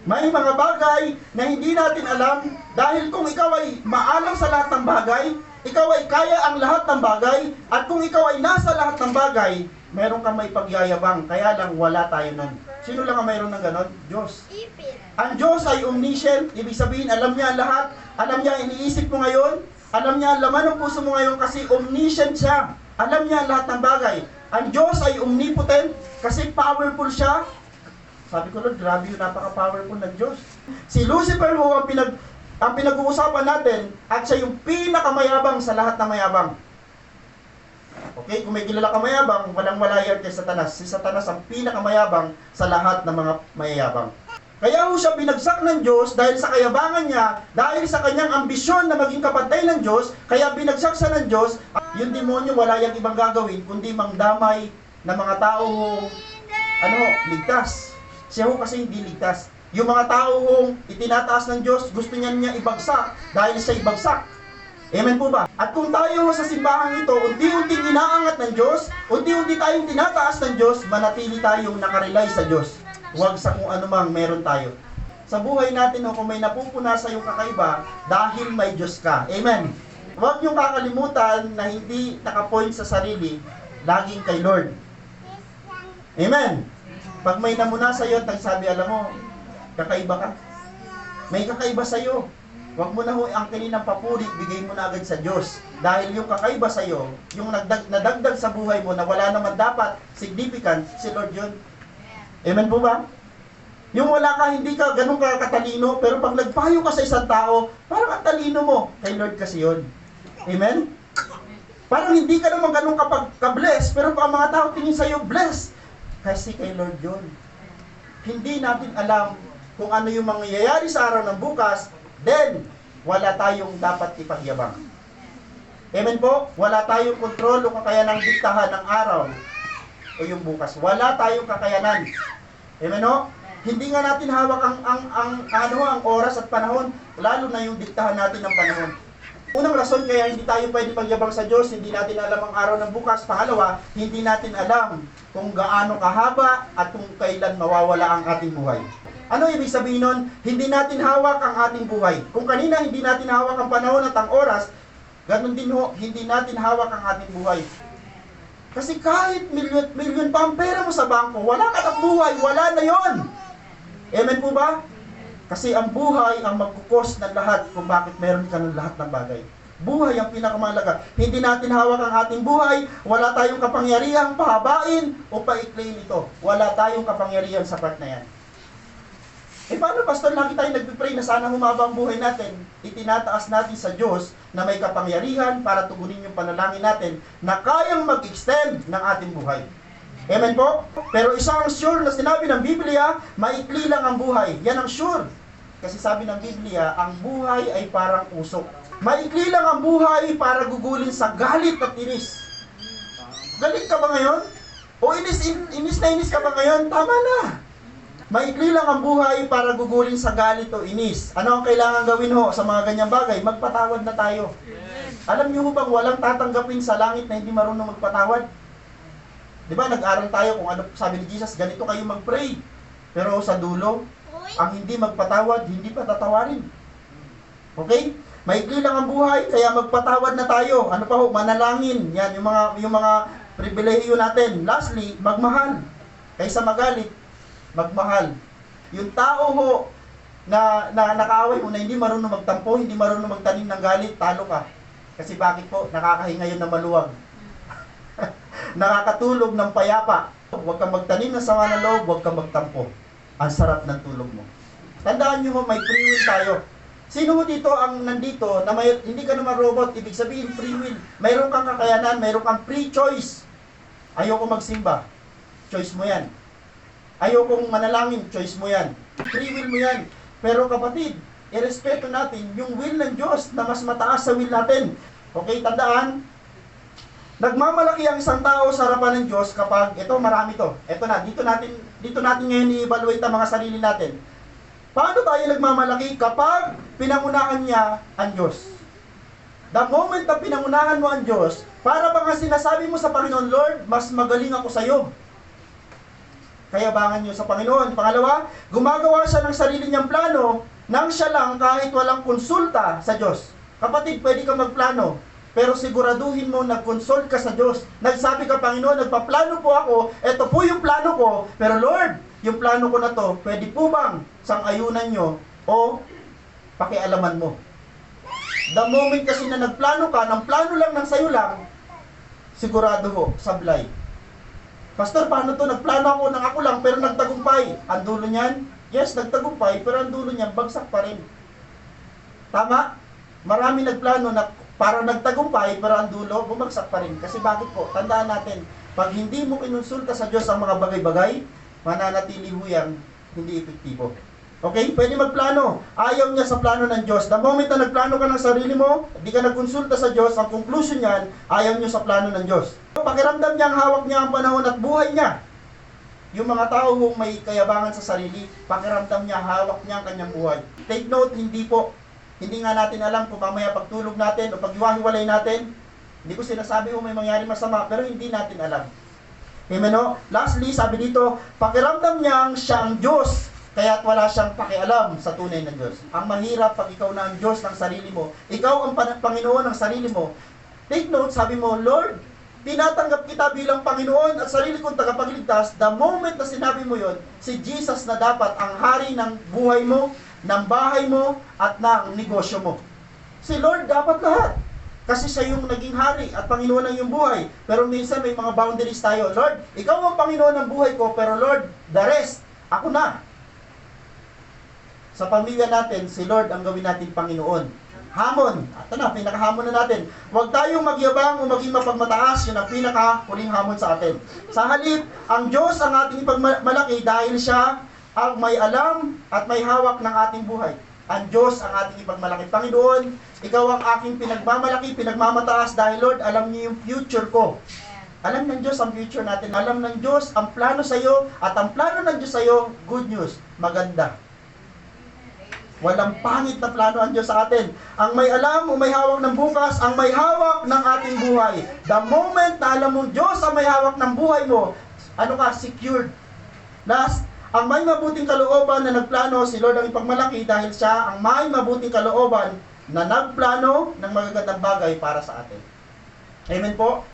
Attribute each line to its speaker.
Speaker 1: May mga bagay na hindi natin alam dahil kung ikaw ay maalam sa lahat ng bagay, ikaw ay kaya ang lahat ng bagay, at kung ikaw ay nasa lahat ng bagay, meron kang may pagyayabang, kaya lang wala tayo nun. Sino lang ang mayroon ng ganon? Diyos. Ang Diyos ay omniscient, ibig sabihin alam niya ang lahat, alam niya ang iniisip mo ngayon, alam niya ang laman ng puso mo ngayon kasi omniscient siya. Alam niya ang lahat ng bagay. Ang Diyos ay omnipotent kasi powerful siya. Sabi ko, Lord, grabe yung napaka-powerful ng Diyos. Si Lucifer ho ang pinag-uusapan natin at siya yung pinakamayabang sa lahat ng mayabang. Okay, kung may kilala ka mayabang, walang-wala yan kay Satanas. Si Satanas ang pinakamayabang sa lahat ng mga mayayabang. Kaya ho siya binagsak ng Diyos dahil sa kayabangan niya, dahil sa kanyang ambisyon na maging kapatay ng Diyos, kaya binagsak siya ng Diyos. Yung demonyo wala yang ibang gagawin, kundi mangdamay ng mga tao ligtas. Siya ho kasi hindi ligtas. Yung mga tao hong itinataas ng Diyos, gusto niya ibagsak dahil siya ibagsak. Amen po ba? At kung tayo sa simbahan ito, unti-unting inaangat ng Diyos, unti-unti tayong tinataas ng Diyos, manatili tayong nakarely sa Diyos. Huwag sa kung anumang meron tayo. Sa buhay natin, kung may napupuna sa iyong kakaiba, dahil may Diyos ka. Amen. Huwag niyong kakalimutan na hindi nakapoint sa sarili, laging kay Lord. Amen. Pag may namuna sa iyo at nagsabi, alam mo, kakaiba ka. May kakaiba sa iyo. Huwag mo na angkinin ng papuri, bigay mo na agad sa Diyos. Dahil yung kakaiba sa iyo, yung nadagdag sa buhay mo na wala naman dapat significant, si Lord yun. Amen po ba? Yung wala ka, hindi ka ganun ka katalino, pero pag nagpayo ka sa isang tao, parang ang talino mo. Kay Lord kasi yun. Amen? Parang hindi ka naman ganun kapag ka-bless, pero ang mga tao tingin sa iyo, bless. Kasi kay Lord yun. Hindi natin alam kung ano yung mangyayari sa araw ng bukas, then wala tayong dapat ipagyabang. Amen po? Wala tayong kontrol o kakayanang diktahan ng araw o yung bukas. Wala tayong kakayanan. Amen o? Hindi nga natin hawak ang oras at panahon, lalo na yung diktahan natin ng panahon. Unang rason kaya hindi tayo pwede pagyabang sa Diyos, hindi natin alam ang araw ng bukas. Pangalawa, hindi natin alam kung gaano kahaba at kung kailan mawawala ang ating buhay. Ano ibig sabihin nun? Hindi natin hawak ang ating buhay. Kung kanina hindi natin hawak ang panahon at ang oras, ganun din ho, hindi natin hawak ang ating buhay. Kasi kahit milyon pa ang pera mo sa bangko, wala ka ng buhay, wala na yon. Amen po ba? Kasi ang buhay ang magkukos ng lahat kung bakit meron ka ng lahat ng bagay. Buhay ang pinakamahalaga. Hindi natin hawak ang ating buhay, wala tayong kapangyarihang pahabain o pa-claim ito. Wala tayong kapangyarihan sa part na yan. Paano, Pastor, lagi tayo nagpipray na sana humaba ang buhay natin? Itinataas natin sa Diyos na may kapangyarihan para tugunin yung panalangin natin na kayang mag-extend ng ating buhay. Amen po? Pero isang sure na sinabi ng Biblia, maikli lang ang buhay. Yan ang sure. Kasi sabi ng Biblia, ang buhay ay parang usok. Maikli lang ang buhay para gugulin sa galit at inis. Galit ka ba ngayon? O inis na inis ka ba ngayon? Tama na. Maikli lang ang buhay para gugulin sa galit o inis. Ano ang kailangan gawin ho sa mga ganyang bagay? Magpatawad na tayo. Alam niyo bang walang tatanggapin sa langit na hindi marunong magpatawad? Diba, nag-aral tayo kung ano sabi ni Jesus, ganito kayo mag-pray. Pero sa dulo, ang hindi magpatawad, hindi patatawarin. Okay? Maikli lang ang buhay, kaya magpatawad na tayo. Ano pa ho? Manalangin. Yan, yung mga pribilehiyo natin. Lastly, magmahal. Kaysa magalit, magmahal. Yung tao ho, na nakaaway mo, na hindi marunong magtampo, hindi marunong magtanim ng galit, talo ka. Kasi bakit po? Nakakahinga yun na maluwag. Nakakatulog ng payapa. Huwag kang magtanim ng sama ng loob, huwag kang magtampo. Ang sarap ng tulog mo. Tandaan nyo mo, may free will tayo. Sino mo dito ang nandito na hindi ka naman robot, ibig sabihin free will. Mayroon kang kakayanan, mayroon kang free choice. Ayoko magsimba, choice mo yan. Ayokong manalangin, choice mo yan. Free will mo yan. Pero kapatid, irespeto natin yung will ng Diyos na mas mataas sa will natin. Okay, tandaan, nagmamalaki ang isang tao sa harapan ng Diyos kapag, ito marami to. Ito na, dito natin ngayon i-evaluate ang mga sarili natin. Paano tayo nagmamalaki? Kapag pinangunahan niya ang Diyos. The moment na pinangunahan mo ang Diyos, para bang sinasabi mo sa Panginoon, Lord, mas magaling ako sa iyo. kayabangan nyo sa Panginoon. Pangalawa, gumagawa siya ng sarili niyang plano nang siya lang kahit walang konsulta sa Diyos. Kapatid, pwede ka magplano, pero siguraduhin mo nag-consult ka sa Diyos. Nagsabi ka, Panginoon, nagpaplano po ako, eto po yung plano ko, pero Lord, yung plano ko na to, pwede po bang sang-ayunan nyo o pakialaman mo? The moment kasi na nagplano ka, ng plano lang ng sayo lang, sigurado ho, sablay. Pastor, paano to? Nagplano ako ng ako lang, pero nagtagumpay. Ang dulo niyan, yes, nagtagumpay, pero ang dulo niyan, bagsak pa rin. Tama? Marami nagplano na para nagtagumpay, pero ang dulo, bumagsak pa rin. Kasi bakit po? Tandaan natin, pag hindi mo kinonsulta sa Diyos ang mga bagay-bagay, mananatili ho yan, hindi epektibo. Okay? Pwede magplano. Ayaw niya sa plano ng Diyos. The moment na nagplano ka ng sarili mo, hindi ka nagkonsulta sa Diyos, ang conclusion niyan, ayaw niya sa plano ng Diyos. Pakiramdam niya ang hawak niya ang panahon at buhay niya. Yung mga tao kung may kayabangan sa sarili, pakiramdam niya, hawak niya ang kanyang buhay. Take note, hindi po. Hindi nga natin alam kung mamaya pagtulog natin o paghiwa-hiwalay natin. Hindi ko sinasabi kung may mangyari masama, pero hindi natin alam. Amen o? Lastly, sabi dito, pakiramdam niya siya ang Diyos, kaya't wala siyang pakialam sa tunay ng Diyos. Ang mahirap pag ikaw na ang Diyos ng sarili mo, ikaw ang Panginoon ng sarili mo. Take note, sabi mo, Lord, tinatanggap kita bilang Panginoon at sarili kong tagapagligtas. The moment na sinabi mo yon, si Jesus na dapat ang hari ng buhay mo, ng bahay mo, at ng negosyo mo. Si Lord dapat lahat. Kasi siya yung naging hari at Panginoon ng iyong buhay. Pero minsan may mga boundaries tayo. Lord, ikaw ang Panginoon ng buhay ko, pero Lord, the rest, ako na. Sa pamilya natin, si Lord ang gawin natin Panginoon. Hamon. Ito na, pinakahamon na natin. Huwag tayong magyabang o maging mapagmataas. Yun ang pinakahuling hamon sa atin. Sa halip, ang Diyos ang ating ipagmalaki dahil siya ang may alam at may hawak ng ating buhay. Ang Diyos ang ating ipagmalaki. Panginoon, ikaw ang aking pinagmamalaki, pinagmamataas dahil Lord, alam niyo yung future ko. Alam ng Diyos ang future natin. Alam ng Diyos ang plano sa iyo at ang plano ng Diyos sa iyo, good news, maganda. Walang pangit na plano ang Diyos sa atin. Ang may alam o may hawak ng bukas, ang may hawak ng ating buhay. The moment na alam mong Diyos ang may hawak ng buhay mo, ano ka, secured. Last, ang may mabuting kalooban na nagplano, si Lord ang ipagmalaki dahil siya ang may mabuting kalooban na nagplano ng magagandang bagay para sa atin. Amen po?